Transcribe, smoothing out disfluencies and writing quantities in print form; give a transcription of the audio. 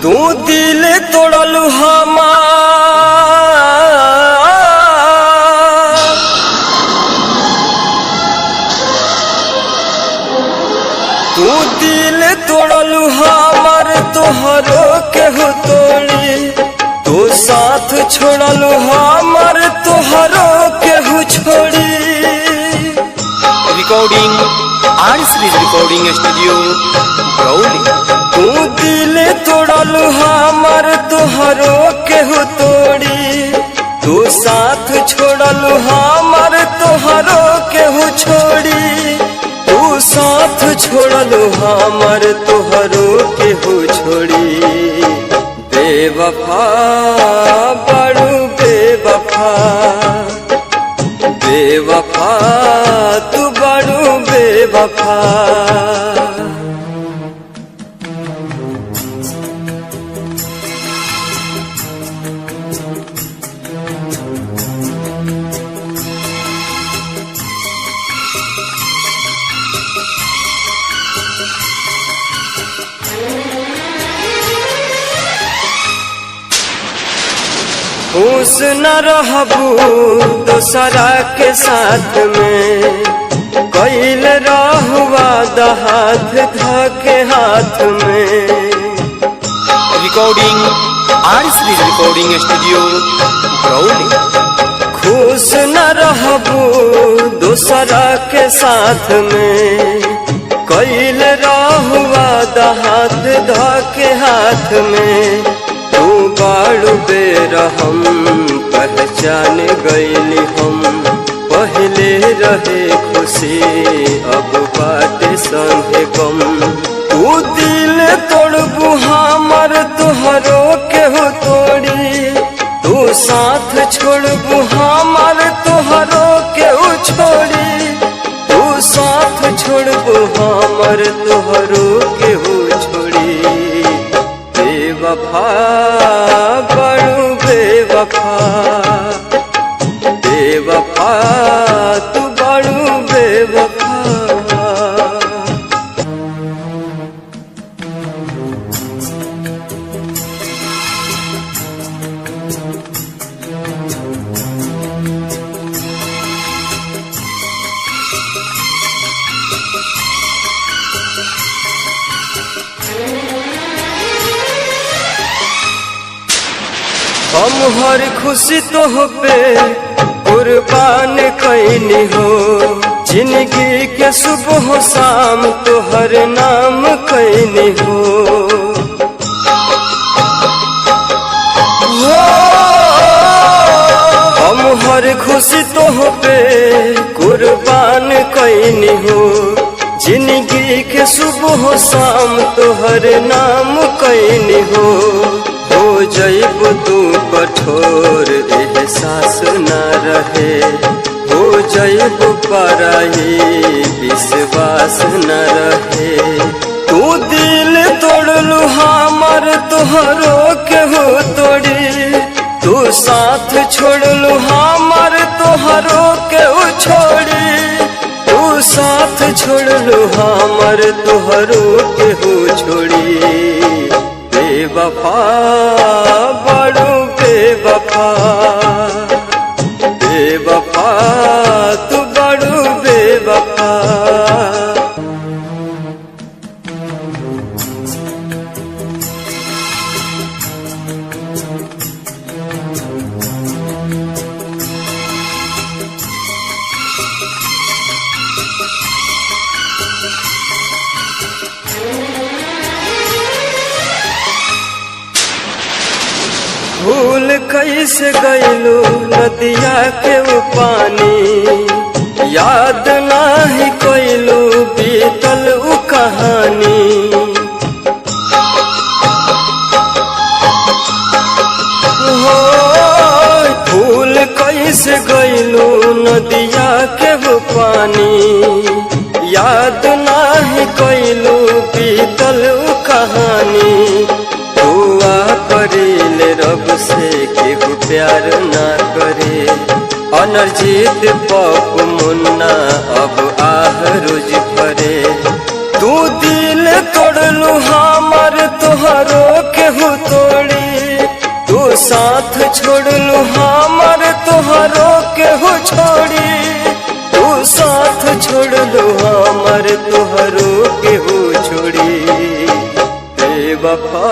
तू दिल तोड़ल हमार, तू दिल तोड़ल हमार तोहरो केहू तोड़ी, तू साथ छोड़ल हमार तोहरो केहू छोड़ी। Recording R series recording studio Brauli. तू दिल तोड़ल हमार तोहरो केहू तोड़ी, तू साथ छोड़ल हमार तोहरो केहू छोड़ी, तू साथ छोड़ल हमार तोहरो केहू छोड़ी। बेवफा बड़ू बेवफा, बेवफा तू बड़ू बेवफा। खुश न रहबू दोसरा के साथ में, कैल रहुआ हाथ धके हाथ में। Recording R series recording studio Brauli. खुश न रहबू दोसरा के साथ में, कैल रहुआ हाथ धके हाथ में। तू बाड़ू बेरहम पहचान गईली हम, पहले रहे खुशी अब बाटे संगे गम। तू दिल तोड़बू हमार तोहरो केहू तोड़ी, तू साथ छोड़बू हमार तोहरो केहू छोड़ी, तू साथ छोड़बू हमार तोहरो केहू छोड़ी। बेवफा बड़ू बेवफा, बेवफा तू बड़ू बेवफा। हम हर खुशी तोह पे कुर्बान कैनी हो, जिंदगी के सुबह शाम तोहर नाम कैनी हो। हम हर खुशी तोह पे कुर्बान कैनी हो, जिंदगी के सुबह शाम तोहर नाम कैनी हो। हो जैब तू कठोर एहसास न रहे, हो जैब पराई विश्वास न रहे। तू दिल तोड़लू हमार तोहरो केहू तोड़ी, तू साथ छोड़लू हमार तोहरो केहू छोड़ी, तू साथ छोड़लू हमार तोहरो केहू छोड़ी। बेवफा बड़ू बेवफा, बेवफा तू बड़ू बेवफा। भूल कैसे गईलू नदिया के वो पानी, याद नाही कैलू बीतल उ कहानी। हो भूल कैसे गईलू नदिया के वो पानी, याद नाही कैलू बीतल उ कहानी। दुआ करीले रब से केहू प्यार ना करे, अनर्जित पप मुन्ना अब आह रोज भरे। तू दिल तोड़लू हमार तोहरो के केहू तोड़ी, तू साथ छोड़लू हमर तोहरो केहू छोड़ी, तू साथ छोड़लू हमर तोहरो केहू छोड़ी। बेवफा